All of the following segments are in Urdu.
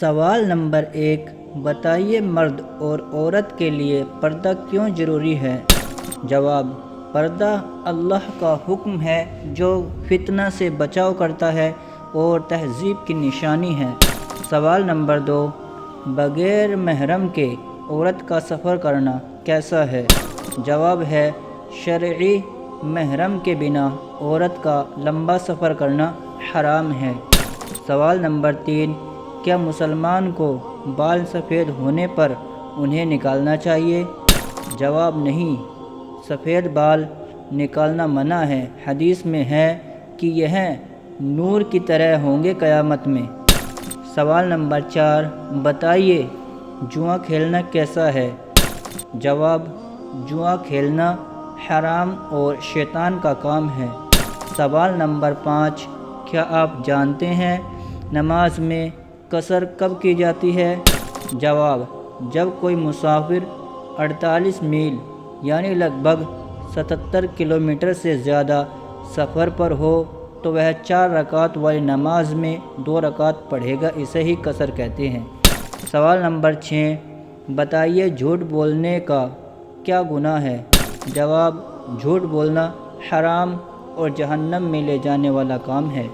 سوال نمبر 1، بتائیے مرد اور عورت کے لیے پردہ کیوں ضروری ہے؟ جواب: پردہ اللہ کا حکم ہے جو فتنہ سے بچاؤ کرتا ہے اور تہذیب کی نشانی ہے۔ سوال نمبر 2، بغیر محرم کے عورت کا سفر کرنا کیسا ہے؟ جواب ہے: شرعی محرم کے بنا عورت کا لمبا سفر کرنا حرام ہے۔ سوال نمبر 3، کیا مسلمان کو بال سفید ہونے پر انہیں نکالنا چاہیے؟ جواب: نہیں، سفید بال نکالنا منع ہے۔ حدیث میں ہے کہ یہ نور کی طرح ہوں گے قیامت میں۔ سوال نمبر 4، بتائیے جوا کھیلنا کیسا ہے؟ جواب: جوا کھیلنا حرام اور شیطان کا کام ہے۔ سوال نمبر 5، کیا آپ جانتے ہیں نماز میں قصر کب کی جاتی ہے؟ جواب: جب کوئی مسافر 48 میل یعنی لگ بھگ 77 کلومیٹر سے زیادہ سفر پر ہو تو وہ 4 رکعت والی نماز میں 2 رکعت پڑھے گا، اسے ہی قصر کہتے ہیں۔ سوال نمبر 6، بتائیے جھوٹ بولنے کا کیا گناہ ہے؟ جواب: جھوٹ بولنا حرام اور جہنم میں لے جانے والا کام ہے۔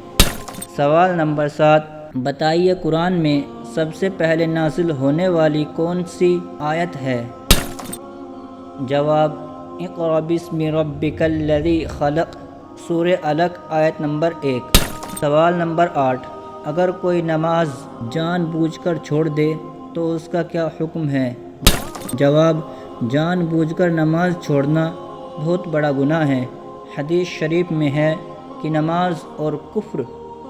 سوال نمبر 7، بتائیے قرآن میں سب سے پہلے نازل ہونے والی کون سی آیت ہے؟ جواب: اقرأ بسم ربک الذی خلق، سورہ علق آیت نمبر 1۔ سوال نمبر 8، اگر کوئی نماز جان بوجھ کر چھوڑ دے تو اس کا کیا حکم ہے؟ جواب: جان بوجھ کر نماز چھوڑنا بہت بڑا گناہ ہے۔ حدیث شریف میں ہے کہ نماز اور کفر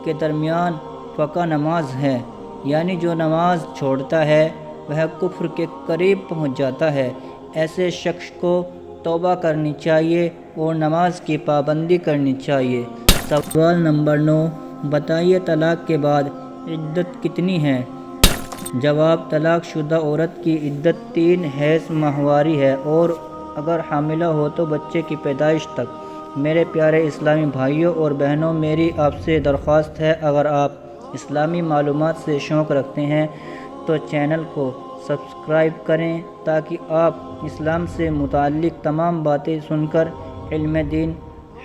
کے درمیان فقہ نماز ہے، یعنی جو نماز چھوڑتا ہے وہ کفر کے قریب پہنچ جاتا ہے۔ ایسے شخص کو توبہ کرنی چاہیے اور نماز کی پابندی کرنی چاہیے۔ سوال نمبر 9، بتائیے طلاق کے بعد عدت کتنی ہے؟ جواب: طلاق شدہ عورت کی عدت 3 حیض ماہواری ہے اور اگر حاملہ ہو تو بچے کی پیدائش تک۔ میرے پیارے اسلامی بھائیوں اور بہنوں، میری آپ سے درخواست ہے، اگر آپ اسلامی معلومات سے شوق رکھتے ہیں تو چینل کو سبسکرائب کریں تاکہ آپ اسلام سے متعلق تمام باتیں سن کر علم دین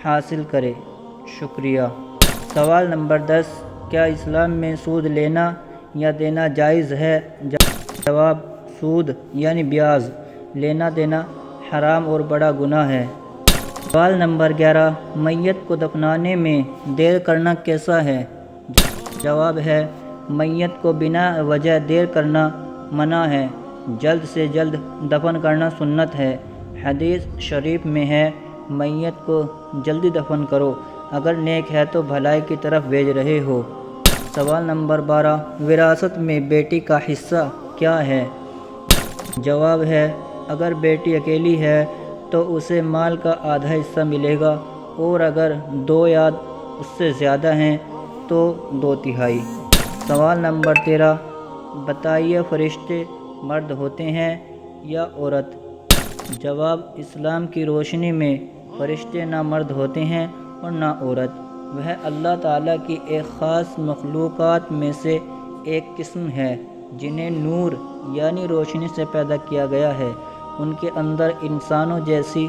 حاصل کریں۔ شکریہ۔ سوال نمبر 10، کیا اسلام میں سود لینا یا دینا جائز ہے؟ جواب: سود یعنی بیاج لینا دینا حرام اور بڑا گناہ ہے۔ سوال نمبر 11، میت کو دفنانے میں دیر کرنا کیسا ہے؟ جواب ہے: میت کو بنا وجہ دیر کرنا منع ہے، جلد سے جلد دفن کرنا سنت ہے۔ حدیث شریف میں ہے میت کو جلدی دفن کرو، اگر نیک ہے تو بھلائی کی طرف بھیج رہے ہو۔ سوال نمبر 12، وراثت میں بیٹی کا حصہ کیا ہے؟ جواب ہے: اگر بیٹی اکیلی ہے تو اسے مال کا آدھا حصہ ملے گا اور اگر 2 یا اس سے زیادہ ہیں تو 2/3۔ سوال نمبر 13، بتائیے فرشتے مرد ہوتے ہیں یا عورت؟ جواب: اسلام کی روشنی میں فرشتے نہ مرد ہوتے ہیں اور نہ عورت، وہ اللہ تعالیٰ کی ایک خاص مخلوقات میں سے ایک قسم ہے جنہیں نور یعنی روشنی سے پیدا کیا گیا ہے۔ ان کے اندر انسانوں جیسی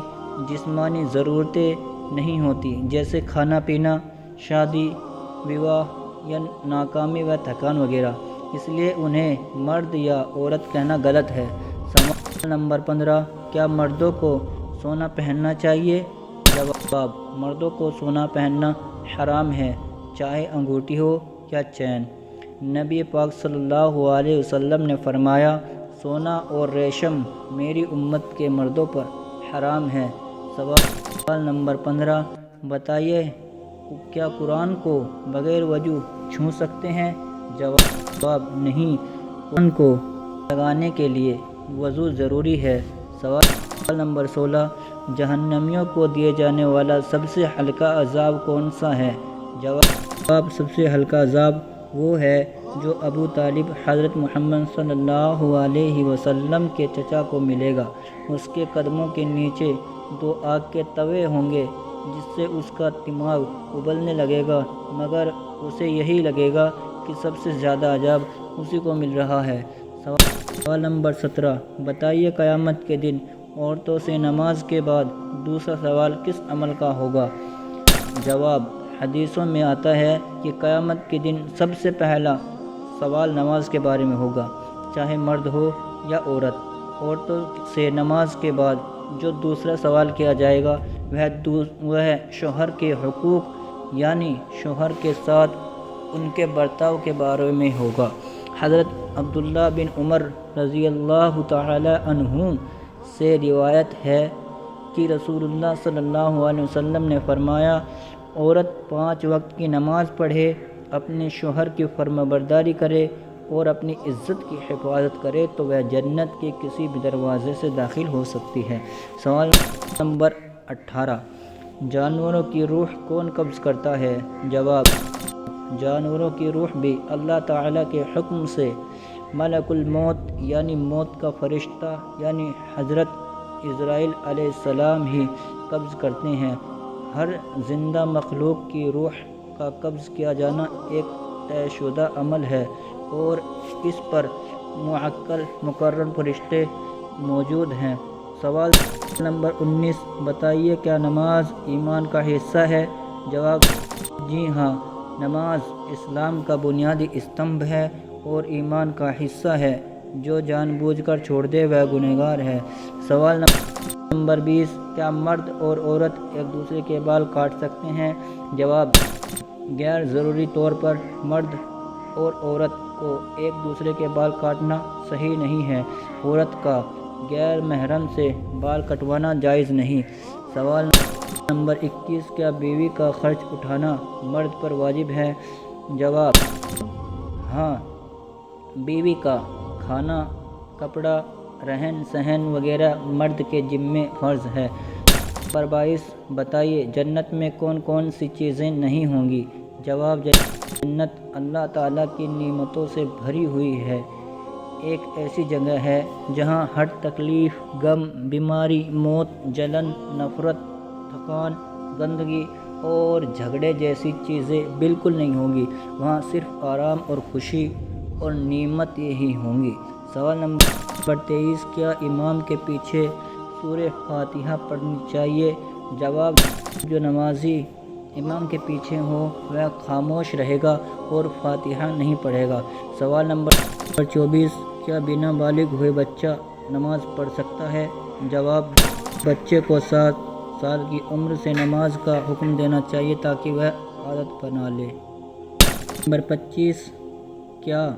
جسمانی ضرورتیں نہیں ہوتی، جیسے کھانا پینا، شادی بیواہ یا ناکامی و تھکان وغیرہ، اس لیے انہیں مرد یا عورت کہنا غلط ہے۔ سوال نمبر 15، کیا مردوں کو سونا پہننا چاہیے؟ جواب: مردوں کو سونا پہننا حرام ہے، چاہے انگوٹھی ہو یا چین۔ نبی پاک صلی اللہ علیہ وسلم نے فرمایا، سونا اور ریشم میری امت کے مردوں پر حرام ہے۔ سوال نمبر 15، بتائیے کیا قرآن کو بغیر وضو چھو سکتے ہیں؟ جواب: نہیں، قرآن کو لگانے کے لیے وضو ضروری ہے۔ سوال نمبر 16، جہنمیوں کو دیے جانے والا سب سے ہلکا عذاب کون سا ہے؟ جواب: سب سے ہلکا عذاب وہ ہے جو ابو طالب حضرت محمد صلی اللہ علیہ وسلم کے چچا کو ملے گا۔ اس کے قدموں کے نیچے 2 آگ کے توے ہوں گے جس سے اس کا دماغ ابلنے لگے گا، مگر اسے یہی لگے گا کہ سب سے زیادہ عذاب اسی کو مل رہا ہے۔ سوال نمبر 17، بتائیے قیامت کے دن عورتوں سے نماز کے بعد دوسرا سوال کس عمل کا ہوگا؟ جواب، حدیثوں میں آتا ہے کہ قیامت کے دن سب سے پہلا سوال نماز کے بارے میں ہوگا، چاہے مرد ہو یا عورت۔ عورتوں سے نماز کے بعد جو دوسرا سوال کیا جائے گا وہ شوہر کے حقوق، یعنی شوہر کے ساتھ ان کے برتاؤ کے بارے میں ہوگا۔ حضرت عبداللہ بن عمر رضی اللہ تعالی عنہ سے روایت ہے کہ رسول اللہ صلی اللہ علیہ وسلم نے فرمایا، عورت 5 وقت کی نماز پڑھے، اپنے شوہر کی فرمانبرداری کرے اور اپنی عزت کی حفاظت کرے تو وہ جنت کے کسی بھی دروازے سے داخل ہو سکتی ہے۔ سوال نمبر 18، جانوروں کی روح کون قبض کرتا ہے؟ جواب، جانوروں کی روح بھی اللہ تعالیٰ کے حکم سے ملک الموت یعنی موت کا فرشتہ یعنی حضرت عزرائیل علیہ السلام ہی قبض کرتے ہیں۔ ہر زندہ مخلوق کی روح کا قبض کیا جانا ایک طے شدہ عمل ہے اور اس پر معقل مقرر فرشتے موجود ہیں۔ سوال نمبر 19، بتائیے کیا نماز ایمان کا حصہ ہے؟ جواب، جی ہاں، نماز اسلام کا بنیادی ستمبھ ہے اور ایمان کا حصہ ہے۔ جو جان بوجھ کر چھوڑ دے وہ گنہگار ہے۔ سوال نمبر 20، کیا مرد اور عورت ایک دوسرے کے بال کاٹ سکتے ہیں؟ جواب، غیر ضروری طور پر مرد اور عورت کو ایک دوسرے کے بال کاٹنا صحیح نہیں ہے۔ عورت کا غیر محرم سے بال کٹوانا جائز نہیں۔ سوال نمبر 21، کیا بیوی کا خرچ اٹھانا مرد پر واجب ہے؟ جواب، ہاں، بیوی کا کھانا، کپڑا، رہن سہن وغیرہ مرد کے ذمہ فرض ہے۔ نمبر 22، بتائیے جنت میں کون کون سی چیزیں نہیں ہوں گی؟ جواب، جنت اللہ تعالیٰ کی نعمتوں سے بھری ہوئی ہے، ایک ایسی جگہ ہے جہاں ہر تکلیف، غم، بیماری، موت، جلن، نفرت، تھکان، گندگی اور جھگڑے جیسی چیزیں بالکل نہیں ہوں گی۔ وہاں صرف آرام اور خوشی اور نعمت ہی ہوں گی۔ سوال نمبر 23، کیا امام کے پیچھے سورہ فاتحہ پڑھنی چاہیے؟ جواب، جو نمازی امام کے پیچھے ہو وہ خاموش رہے گا اور فاتحہ نہیں پڑھے گا۔ سوال نمبر 24، کیا بنا بالغ ہوئے بچہ نماز پڑھ سکتا ہے؟ جواب، بچے کو 7 سال کی عمر سے نماز کا حکم دینا چاہیے تاکہ وہ عادت بنا لے۔ نمبر 25، کیا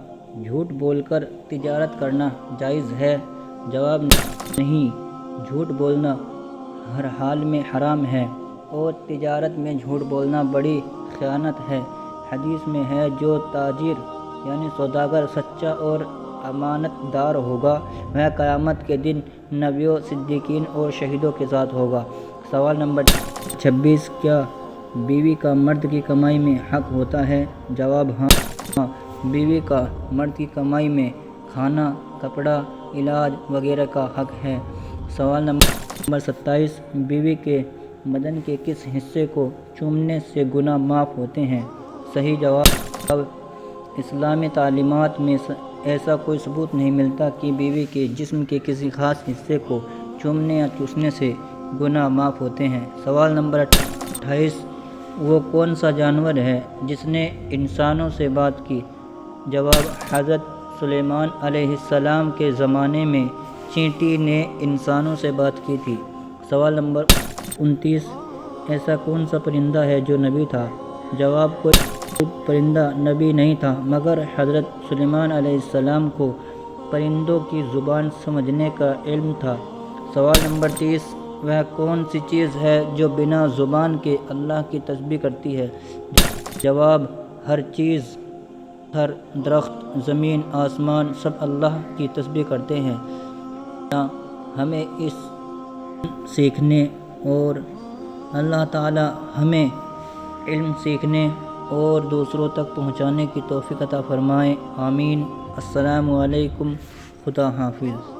جھوٹ بول کر تجارت کرنا جائز ہے؟ جواب، نہیں، جھوٹ بولنا ہر حال میں حرام ہے اور تجارت میں جھوٹ بولنا بڑی خیانت ہے۔ حدیث میں ہے، جو تاجر یعنی سوداگر سچا اور امانت دار ہوگا وہ قیامت کے دن نبیوں، صدیقین اور شہیدوں کے ساتھ ہوگا۔ سوال نمبر 26، کیا بیوی کا مرد کی کمائی میں حق ہوتا ہے؟ جواب، ہاں، بیوی کا مرد کی کمائی میں کھانا، کپڑا، علاج وغیرہ کا حق ہے۔ سوال نمبر 27، بیوی کے بدن کے کس حصے کو چومنے سے گناہ معاف ہوتے ہیں؟ صحیح جواب، اسلامی تعلیمات میں ایسا کوئی ثبوت نہیں ملتا کہ بیوی کے جسم کے کسی خاص حصے کو چومنے یا چوسنے سے گناہ معاف ہوتے ہیں۔ سوال نمبر 28، وہ کون سا جانور ہے جس نے انسانوں سے بات کی؟ جواب، حضرت سلیمان علیہ السلام کے زمانے میں چینٹی نے انسانوں سے بات کی تھی۔ سوال نمبر 29، ایسا کون سا پرندہ ہے جو نبی تھا؟ جواب، کوئی پرندہ نبی نہیں تھا مگر حضرت سلیمان علیہ السلام کو پرندوں کی زبان سمجھنے کا علم تھا۔ سوال نمبر 30، وہ کون سی چیز ہے جو بنا زبان کے اللہ کی تسبیح کرتی ہے؟ جواب، ہر چیز، ہر درخت، زمین، آسمان سب اللہ کی تسبیح کرتے ہیں۔ ہمیں اس سیکھنے اور اللہ تعالی ہمیں علم سیکھنے اور دوسروں تک پہنچانے کی توفیق عطا فرمائے، آمین۔ السلام علیکم، خدا حافظ۔